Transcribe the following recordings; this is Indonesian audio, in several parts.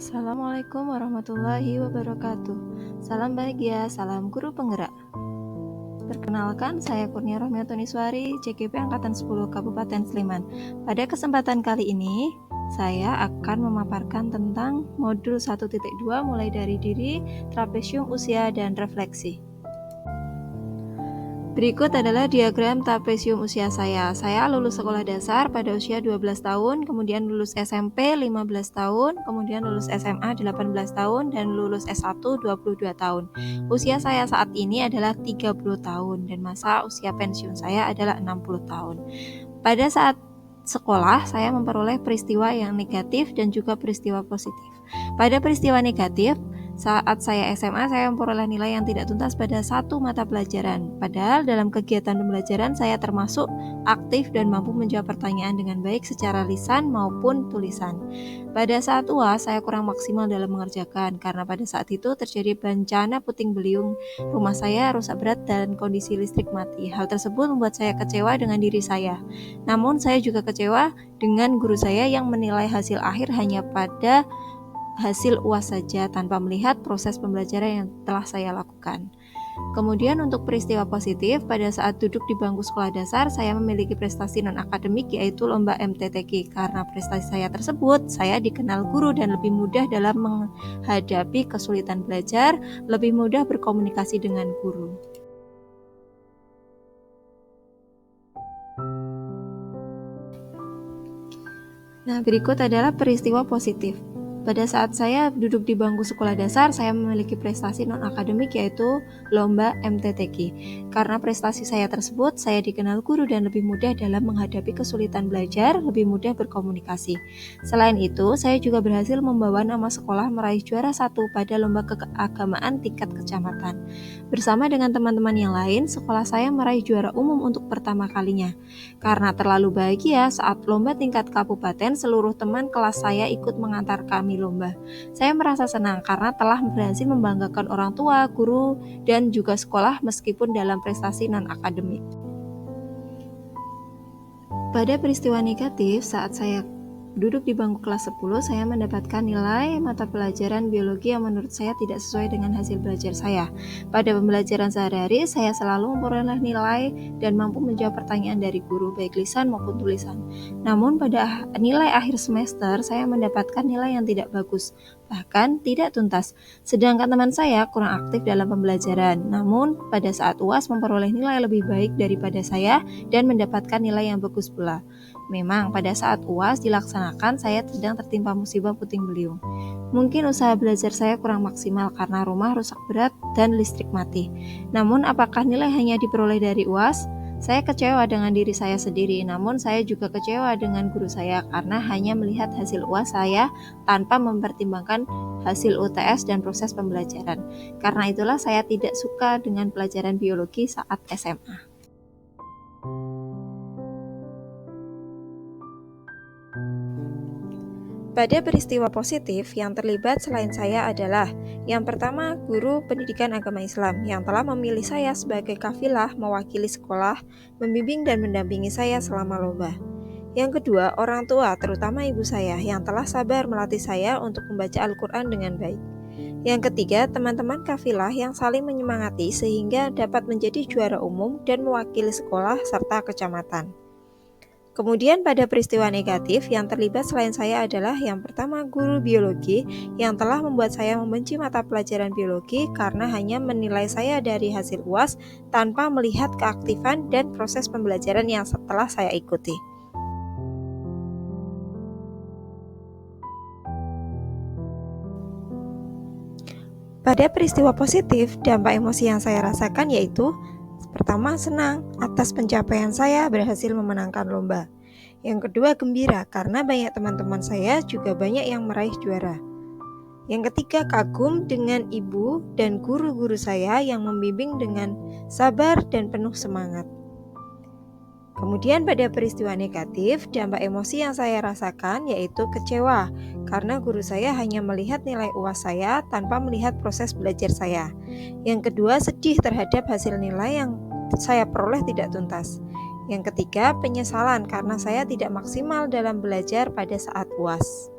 Assalamualaikum warahmatullahi wabarakatuh. Salam bahagia, salam guru penggerak. Perkenalkan, saya Kurnia Rohmiatuniswari, CGP Angkatan 10 Kabupaten Sleman. Pada kesempatan kali ini, saya akan memaparkan tentang modul 1.2 mulai dari diri, trapesium, usia, dan refleksi. Berikut adalah diagram trapesium usia saya. Saya lulus sekolah dasar pada usia 12 tahun, kemudian lulus SMP 15 tahun, kemudian lulus SMA 18 tahun, dan lulus S1 22 tahun. Usia saya saat ini adalah 30 tahun, dan masa usia pensiun saya adalah 60 tahun. Pada saat sekolah, saya memperoleh peristiwa yang negatif dan juga peristiwa positif. Pada peristiwa negatif, saat saya SMA, saya memperoleh nilai yang tidak tuntas pada satu mata pelajaran. Padahal dalam kegiatan pembelajaran saya termasuk aktif dan mampu menjawab pertanyaan dengan baik secara lisan maupun tulisan. Pada saat UAS, saya kurang maksimal dalam mengerjakan karena pada saat itu terjadi bencana puting beliung. Rumah saya rusak berat dan kondisi listrik mati. Hal tersebut membuat saya kecewa dengan diri saya. Namun saya juga kecewa dengan guru saya yang menilai hasil akhir hanya pada hasil UAS saja tanpa melihat proses pembelajaran yang telah saya lakukan. Kemudian untuk peristiwa positif, pada saat duduk di bangku sekolah dasar, saya memiliki prestasi non-akademik yaitu lomba MTTK. Karena prestasi saya tersebut, saya dikenal guru dan lebih mudah dalam menghadapi kesulitan belajar, lebih mudah berkomunikasi dengan guru. Nah, berikut adalah peristiwa positif. Pada saat saya duduk di bangku sekolah dasar, saya memiliki prestasi non-akademik yaitu lomba MTTK. Karena prestasi saya tersebut, saya dikenal guru dan lebih mudah dalam menghadapi kesulitan belajar, lebih mudah berkomunikasi. Selain itu, saya juga berhasil membawa nama sekolah meraih juara 1 pada lomba keagamaan tingkat kecamatan. Bersama dengan teman-teman yang lain, sekolah saya meraih juara umum untuk pertama kalinya. Karena terlalu bahagia, saat lomba tingkat kabupaten, seluruh teman kelas saya ikut mengantar kami lomba. Saya merasa senang karena telah berhasil membanggakan orang tua, guru, dan juga sekolah meskipun dalam prestasi non-akademik. Pada peristiwa negatif, saat saya duduk di bangku kelas 10, saya mendapatkan nilai mata pelajaran biologi yang menurut saya tidak sesuai dengan hasil belajar saya. Pada pembelajaran sehari-hari, saya selalu memperoleh nilai dan mampu menjawab pertanyaan dari guru, baik lisan maupun tulisan. Namun pada nilai akhir semester, saya mendapatkan nilai yang tidak bagus, bahkan tidak tuntas. Sedangkan teman saya kurang aktif dalam pembelajaran, namun pada saat UAS memperoleh nilai lebih baik daripada saya dan mendapatkan nilai yang bagus pula. Memang pada saat UAS dilaksanakan, saya sedang tertimpa musibah puting beliung. Mungkin usaha belajar saya kurang maksimal karena rumah rusak berat dan listrik mati. Namun apakah nilai hanya diperoleh dari UAS? Saya kecewa dengan diri saya sendiri, namun saya juga kecewa dengan guru saya karena hanya melihat hasil UAS saya tanpa mempertimbangkan hasil UTS dan proses pembelajaran. Karena itulah saya tidak suka dengan pelajaran biologi saat SMA. Pada peristiwa positif yang terlibat selain saya adalah yang pertama, guru pendidikan agama Islam yang telah memilih saya sebagai kafilah mewakili sekolah, membimbing dan mendampingi saya selama lomba. Yang kedua, orang tua terutama ibu saya yang telah sabar melatih saya untuk membaca Al-Quran dengan baik. Yang ketiga, teman-teman kafilah yang saling menyemangati sehingga dapat menjadi juara umum dan mewakili sekolah serta kecamatan. Kemudian pada peristiwa negatif yang terlibat selain saya adalah yang pertama, guru biologi yang telah membuat saya membenci mata pelajaran biologi karena hanya menilai saya dari hasil UAS tanpa melihat keaktifan dan proses pembelajaran yang setelah saya ikuti. Pada peristiwa positif, dampak emosi yang saya rasakan yaitu pertama, senang atas pencapaian saya berhasil memenangkan lomba. Yang kedua, gembira karena banyak teman-teman saya juga banyak yang meraih juara. Yang ketiga, kagum dengan ibu dan guru-guru saya yang membimbing dengan sabar dan penuh semangat. Kemudian pada peristiwa negatif, dampak emosi yang saya rasakan yaitu kecewa karena guru saya hanya melihat nilai UAS saya tanpa melihat proses belajar saya. Yang kedua, sedih terhadap hasil nilai yang saya peroleh tidak tuntas. Yang ketiga, penyesalan karena saya tidak maksimal dalam belajar pada saat UAS.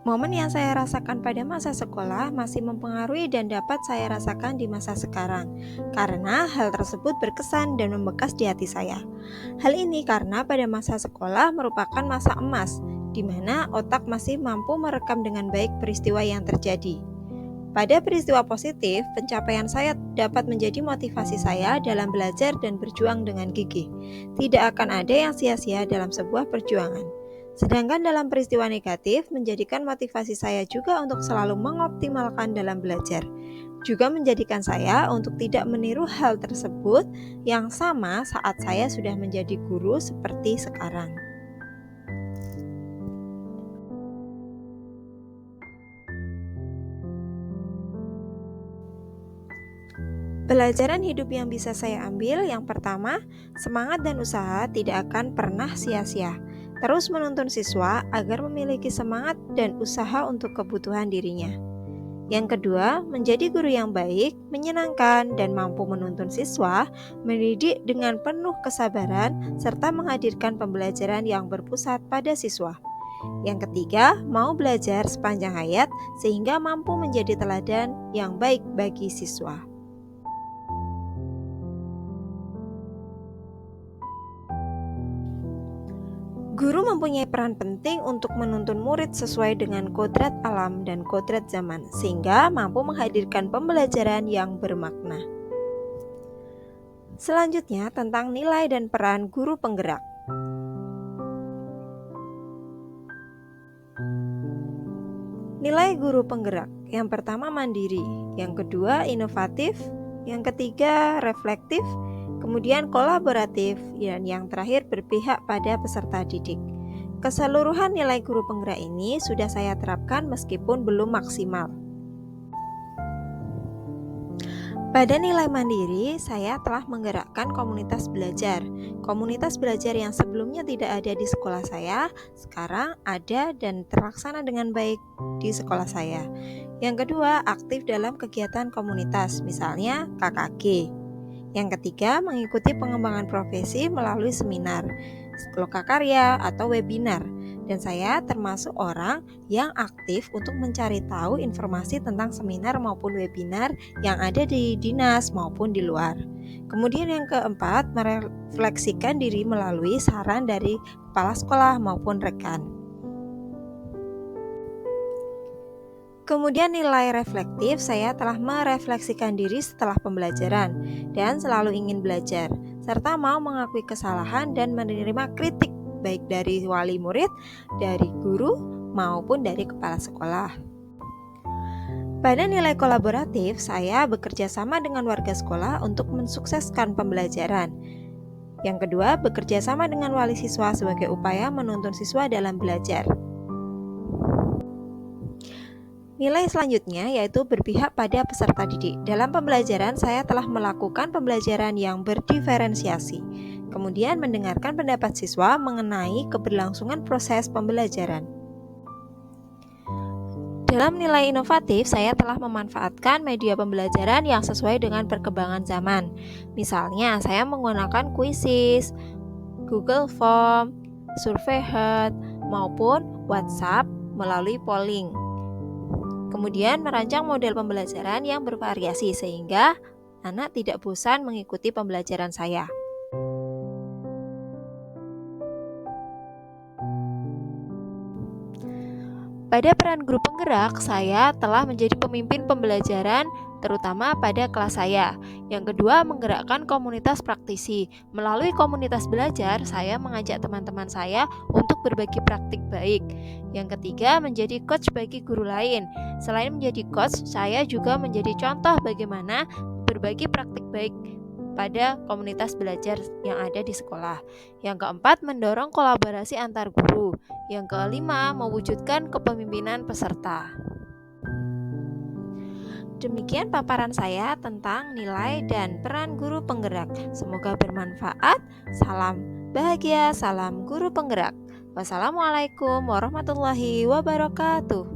Momen yang saya rasakan pada masa sekolah masih mempengaruhi dan dapat saya rasakan di masa sekarang, karena hal tersebut berkesan dan membekas di hati saya. Hal ini karena pada masa sekolah merupakan masa emas, di mana otak masih mampu merekam dengan baik peristiwa yang terjadi. Pada peristiwa positif, pencapaian saya dapat menjadi motivasi saya dalam belajar dan berjuang dengan gigih. Tidak akan ada yang sia-sia dalam sebuah perjuangan. Sedangkan dalam peristiwa negatif, menjadikan motivasi saya juga untuk selalu mengoptimalkan dalam belajar. Juga menjadikan saya untuk tidak meniru hal tersebut yang sama saat saya sudah menjadi guru seperti sekarang. Pelajaran hidup yang bisa saya ambil, yang pertama, semangat dan usaha tidak akan pernah sia-sia. Terus menuntun siswa agar memiliki semangat dan usaha untuk kebutuhan dirinya. Yang kedua, menjadi guru yang baik, menyenangkan, dan mampu menuntun siswa, mendidik dengan penuh kesabaran, serta menghadirkan pembelajaran yang berpusat pada siswa. Yang ketiga, mau belajar sepanjang hayat sehingga mampu menjadi teladan yang baik bagi siswa. Guru mempunyai peran penting untuk menuntun murid sesuai dengan kodrat alam dan kodrat zaman, sehingga mampu menghadirkan pembelajaran yang bermakna. Selanjutnya, tentang nilai dan peran guru penggerak. Nilai guru penggerak, yang pertama mandiri, yang kedua inovatif, yang ketiga reflektif, kemudian kolaboratif, dan yang terakhir berpihak pada peserta didik. Keseluruhan nilai guru penggerak ini sudah saya terapkan meskipun belum maksimal. Pada nilai mandiri, saya telah menggerakkan komunitas belajar. Komunitas belajar yang sebelumnya tidak ada di sekolah saya, sekarang ada dan terlaksana dengan baik di sekolah saya. Yang kedua, aktif dalam kegiatan komunitas, misalnya KKG. Yang ketiga, mengikuti pengembangan profesi melalui seminar, lokakarya, atau webinar. Dan saya termasuk orang yang aktif untuk mencari tahu informasi tentang seminar maupun webinar yang ada di dinas maupun di luar. Kemudian yang keempat, merefleksikan diri melalui saran dari kepala sekolah maupun rekan. Kemudian nilai reflektif, saya telah merefleksikan diri setelah pembelajaran dan selalu ingin belajar, serta mau mengakui kesalahan dan menerima kritik baik dari wali murid, dari guru, maupun dari kepala sekolah. Pada nilai kolaboratif, saya bekerja sama dengan warga sekolah untuk mensukseskan pembelajaran. Yang kedua, bekerja sama dengan wali siswa sebagai upaya menuntun siswa dalam belajar. Nilai selanjutnya yaitu berpihak pada peserta didik. Dalam pembelajaran, saya telah melakukan pembelajaran yang berdiferensiasi. Kemudian mendengarkan pendapat siswa mengenai keberlangsungan proses pembelajaran. Dalam nilai inovatif, saya telah memanfaatkan media pembelajaran yang sesuai dengan perkembangan zaman. Misalnya, saya menggunakan Quizzes, Google Form, Surveyhut, maupun WhatsApp melalui polling. Kemudian merancang model pembelajaran yang bervariasi sehingga anak tidak bosan mengikuti pembelajaran saya. Pada peran guru penggerak, saya telah menjadi pemimpin pembelajaran terutama pada kelas saya. Yang kedua, menggerakkan komunitas praktisi. Melalui komunitas belajar, saya mengajak teman-teman saya untuk berbagi praktik baik. Yang ketiga, menjadi coach bagi guru lain. Selain menjadi coach, saya juga menjadi contoh bagaimana berbagi praktik baik pada komunitas belajar yang ada di sekolah. Yang keempat, mendorong kolaborasi antar guru. Yang kelima, mewujudkan kepemimpinan peserta. Demikian paparan saya tentang nilai dan peran guru penggerak. Semoga bermanfaat. Salam bahagia, salam guru penggerak. Wassalamualaikum warahmatullahi wabarakatuh.